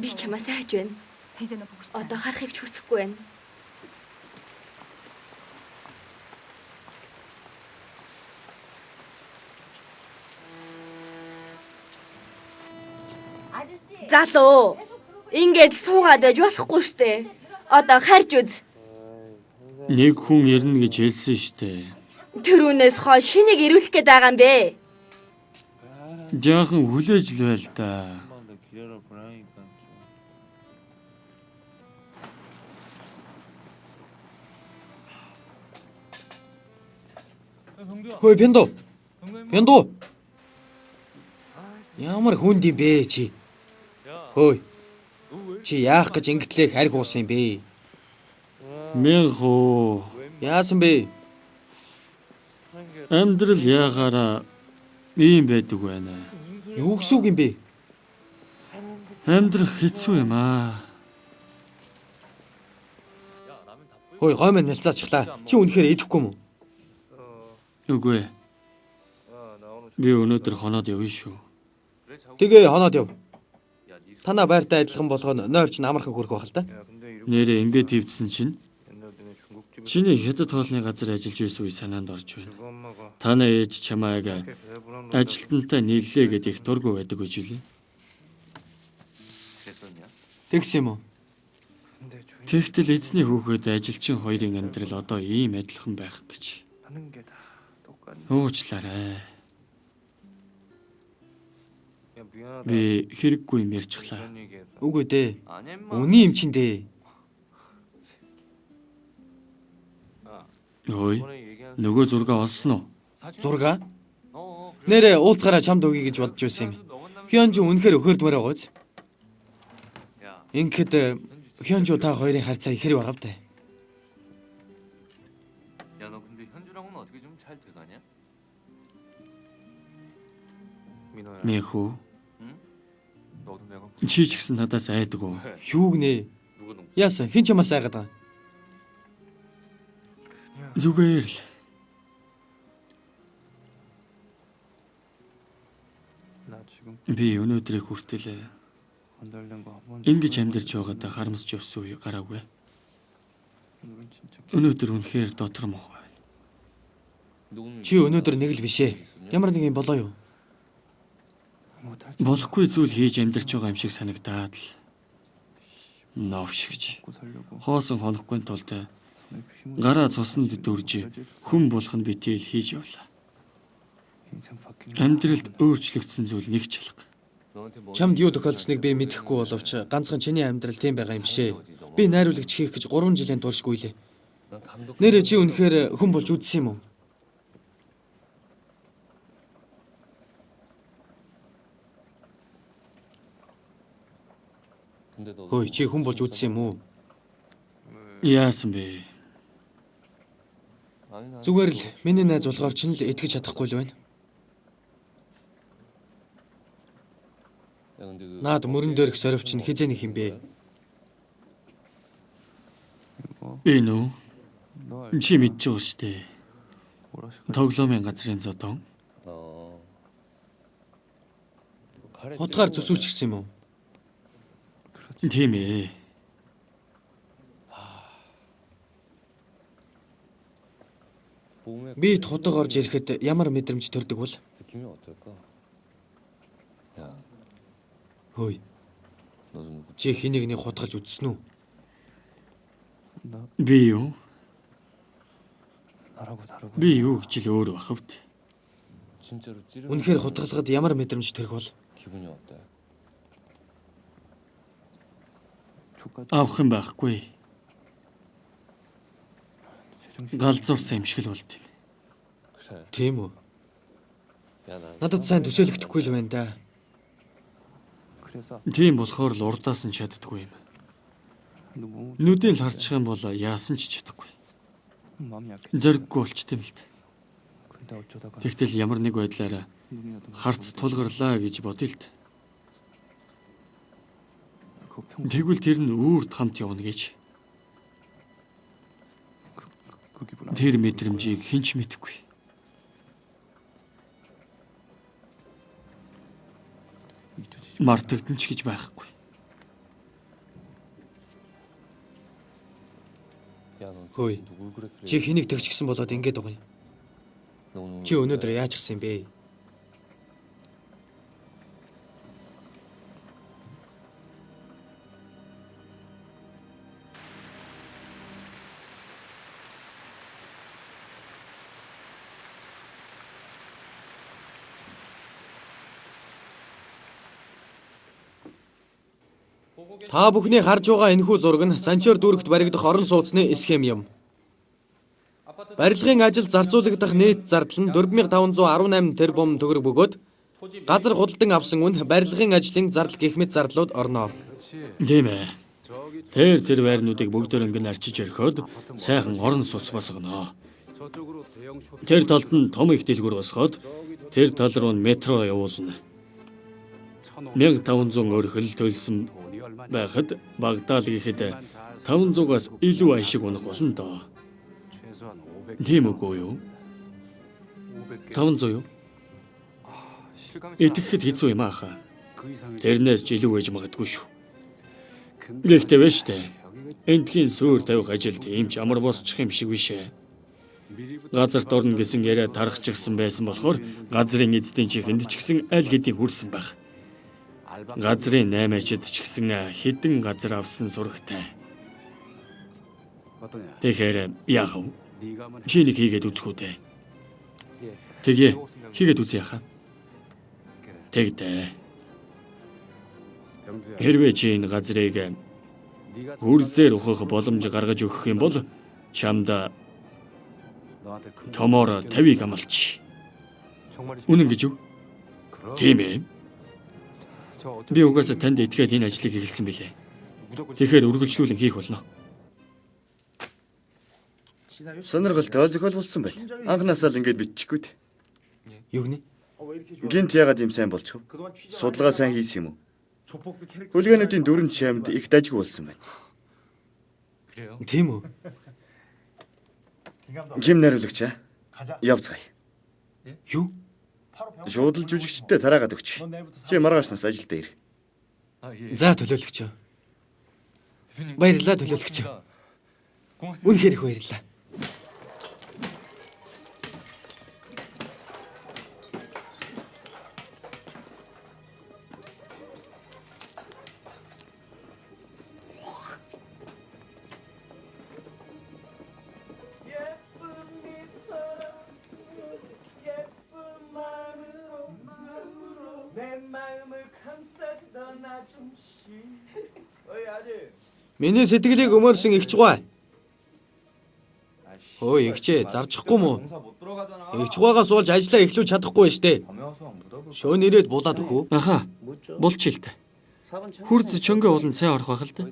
Би чамаас айж байна. Одоо харахыг ч хүсэхгүй байна. Залуу. Ингээд суугаад байж болохгүй штэ. Одоо харж үз. Нэг хүн ирнэ гэж хэлсэн штэ. Тэрүүнээс хойш хэнийг ирүүлэх гээд байгаа юм бэ? Жаахан хүлээж л байл та. Хөөе Пяндо. Пяндо. Ямар хүнд юм бэ чи? Хөөе. Чи яах гэж ингэтлээ харих уусан юм бэ? Мэнхүү. Яасан бэ? Амьдрал яагаараа ийм байдаг байна. Юу гэсэн үг юм бэ? Амьдрах хэцүү юм аа. Хөөе, гой минь нэлцаачлаа. Чи үнэхээр идэхгүй юм уу? Үгүй. Би өнөөдөр хоноод явна шүү. Тэгээ хоноод яв. Танаа байртай адилхан болгоно нойр чинь амархан хөрөх байх л да. Нэрээ ингээд хөвдсөн чинь чиний хятад хоолны газар ажиллаж байсан үе санаанд орж байна. Танаа ээж чамайг ажилтнтай нийллээ гэдэг их дургүй байдаг гэж үлээ. Тэгс юм уу? Тэгтэл эзний хүүхэд ажилчин хоёрын амьдрал одоо ийм адилхан байх гэж. Уучлаарай. Би хэрэггүй юм ярьчихлаа. Үгүй дээ. Үний юм чин дээ. Ой, нөгөө зургаа олсон уу? Зурга? Нэрээ уулзгаараа чамд өгье гэж бодож байсан юм. Хёнжу үнэхээр өхөрдмөр байгаа биз? Ингээд Хёнжу та хоёрын харьцаа ихэр байгаа бтай. 야, 너 근데 현주랑은 어떻게 좀 잘 돼가냐? Мэнхүү. 너도 내가 Чи ч гэсэн надаас айдаг уу? Юу гинэ? 누가 너 Яасан хэн ч юмас айгаад байгаа. Зүгээр л. 나 지금 Би өнөөдрийг хүртэл 건달된 거 한번 ингэж амьдарч байгаадаа харамсч явсан үе гараагүй. 오늘은 진짜 Өнөөдөр үнэхээр дотор мох байна. Чи өнөөдөр нэг л бишээ. Ямар нэг юм болоо юу? 못할 Болохгүй зүйл хийж амьдарч байгаа юм шиг санагдаад л новшигч. 고 살려고 Хоосон хонохгүй тулд 손에 힘을 гараа цуснд дүрж хүн болох нь битэл хийж явлаа. 인생 바뀌는 Амьдралд өөрчлөгдсөн зүйл нэг ч алга. Чамд юу тохиолдсныг би мэдэхгүй боловч ганцхан чиний амьдрал тийм байгаа юм бишээ. Би найруулагч хийх гэж 3 жилийн турш гуйлээ. Нэрээ чи үнэхээр хүн болж үзсэн юм уу? Хөөе, чи хүн болж үзсэн юм уу? Яасан бэ? Зүгээр л миний найз болохоор чинь л итгэж чадахгүй л байна. Наад мөрөн дээрх сорвч нь хизээнийх юм бэ? Энэ үү? 너 Чи мэдж байгаа шүү дээ. 뭐라시 Тоглоомын газрын зодон. Хотгаар зүсүүлчихсэн юм уу? Тийм ээ. Би хотог орж ирэхэд ямар мэдрэмж төрдөг бол? 느낌이 어떨까? 야, Хөөе, 너 좀 чи хинэгний хутгалж үзсэн үү? 나 Би юу? 나라고 다르고 Би юу гэж л өөр бахавд. 진짜로 찌르는 Үнэхээр хутгалахад ямар мэдрэмж төрөх бол? 기분이 어때? 족같이 Авах юм байхгүй. 제정신 Галзуурсан юм шиг л болд юм. 그래. Тийм үү? 야, 난 Надад сайн төсөөлөгдөхгүй л байна да. 그래서 Тийм болохоор л урдаас нь чаддаггүй юм. 너무 Нүдийн л харчих юм бол яасан ч чадахгүй. 마음이 약해. Зориггүй болчтой юм л та. 근데 어쩌다가 Тэгтэл ямар нэг байдлаараа 눈이라도 харц тулгарлаа гэж бодъё л та. 그 평소 Тэгвэл тэр нь үүрд хамт явна гэж. 그 기분 안 Тэр мэдрэмжийг хэн ч мэдэхгүй. 잊혀지지. Мартагдсан ч гэж байхгүй. Хөөе. Чи хэнийг төгсгсөн болоод ингэж байгаа юм. Чи өнөөдөр яаж гисэн бэ? Та бүхний харж байгаа энэхүү зураг нь Санчор дүүрэгт баригдах орон сууцны схем юм. Барилгын ажилд зарцуулагдах нийт зардал нь 4518 тэрбум төгрөг бөгөөд газар худалдан авсан үн барилгын ажлын зардал гэх мэт зардлууд орно. Тийм ээ. Тэр байрнуудыг бүгдөрөнгө арчиж орхиод сайхан орон сууц босгоно. Тэр талд нь том их дэлгүүр босгоод тэр тал руу метро явуулна. 1500 өрхөл төлсөн байхад Багдад гэхэд 500-аас илүү ашиг унах болно доо. Тийм үгүй юу? 500 юу? Итгэхэд хэцүү юм аахаа. Тэрнээс ч илүү байж магадгүй шүү. Гэхдээ вэ штэ. Эндхийн суур тавих ажил тийм ч амар босчих юм шиг биш ээ. Газарт орно гэсэн яриа тархчихсан байсан болохоор газрын эзэдийн чихэнд ч гэсэн аль хэдийн хүрсэн байх. Газрын 8-ачид ч гэсэн хэдэн газар авсан сурагтай. Тэгэхээр яах вэ? Чи нэг хийгээд үзэх үү дээ. Тэгээ хийгээд үзье яхаа. Тэгдэ. Хэрвээ чи энэ газрыг үрзээр ухах боломж гаргаж өгөх юм бол чамд томоор 50-ыг амлач. Үнэн гэж юу? Тийм ээ. Би угаасаа танд итгээд энэ ажлыг эхэлсэн билээ. Тэгэхээр үргэлжлүүлэн хийх болно. Сонирхолтой зохиол болсон байл. Анхнаасаа л ингэж биччихгүй дээ. Юу гэнэ? Гинт ягаад юм сайн болчих вэ? Судалгаа сайн хийсэн юм уу? Хулигануудын дөрөн чамд их дажиг болсон байна. Тийм үү? Гим нариулагч явцгаая. Юу? Шууд л жүжигчтэй тараагаад өгч. Чи маргааснаас ажилдаа ир. За төлөөлөгч. Баярлалаа төлөөлөгч. Үнэхээр их баярлалаа. Миний сэтгэлийг өмөрсөн ихч гуай. Өө ихчээ зарчихгүй мүү? Ихч гуайгаа суулж ажиллаа эхлүүлж чадахгүй штэ. Шөөн ирээд булаад өгөө. Аха. Булчилт. Хүрц чөнгө ууланд сайн орох байх л да.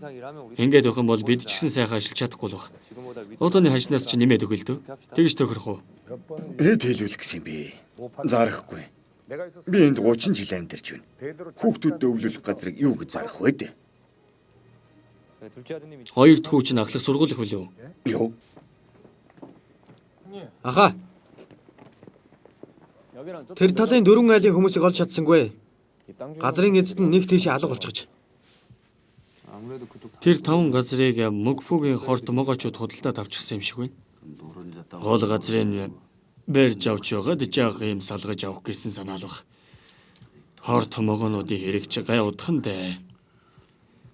Ингээд явах юм бол бид ч гэсэн сайхан ажиллаж чадахгүй л баг. Одооны хажнаас чи нэмээд өгөл дөө. Тэгж тохирох уу? Эд хэлүүлэх гэсэн юм би. Зарахгүй. Би энд 30 жил амьдарч байна. Хүүхдүүдэд өвлөх газрыг юу гэж зарах вэ дээ? Хоёр дахь хүүч нь ахлах сургууль их үлээ. Юу? Аха. Тэр талын дөрвөн айлын хүмүүсийг олж чадсангүй. Газрын эзэд нь нэг тийшээ алга болчихж. Тэр 5 газрыг Мөгфөгийн хорт могоочууд худалдаад авчихсан юм шиг байна. Гол газрын барьж авч байгаад жаах юм салгаж авах гэсэн санаа л баг. Хорт могоонуудын хэрэг чи гай удах нь дээ.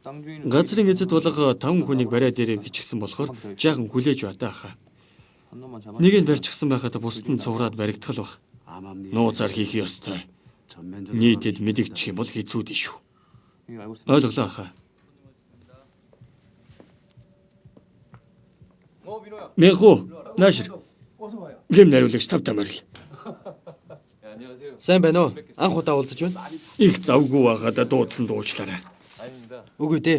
Газрын эзэд болох 5 хүнийг бариад ирэх гэж гисэн болохоор жаахан хүлээж бата хаа. Нэг нь барьчихсан байхад бусд нь цуураад баригдах л баг. Нууцаар хийх ёстой. Нийтэд мэдэгдчих юм бол хэцүү дээ шүү. Ойлголоо хаа. Меху, наашир. Гим нариулагч тавтаа морил. Сайн байна уу? Анх удаа уулзаж байна. Их завгүй байгаад дуудсан дуучлаарай. Үгүй дээ.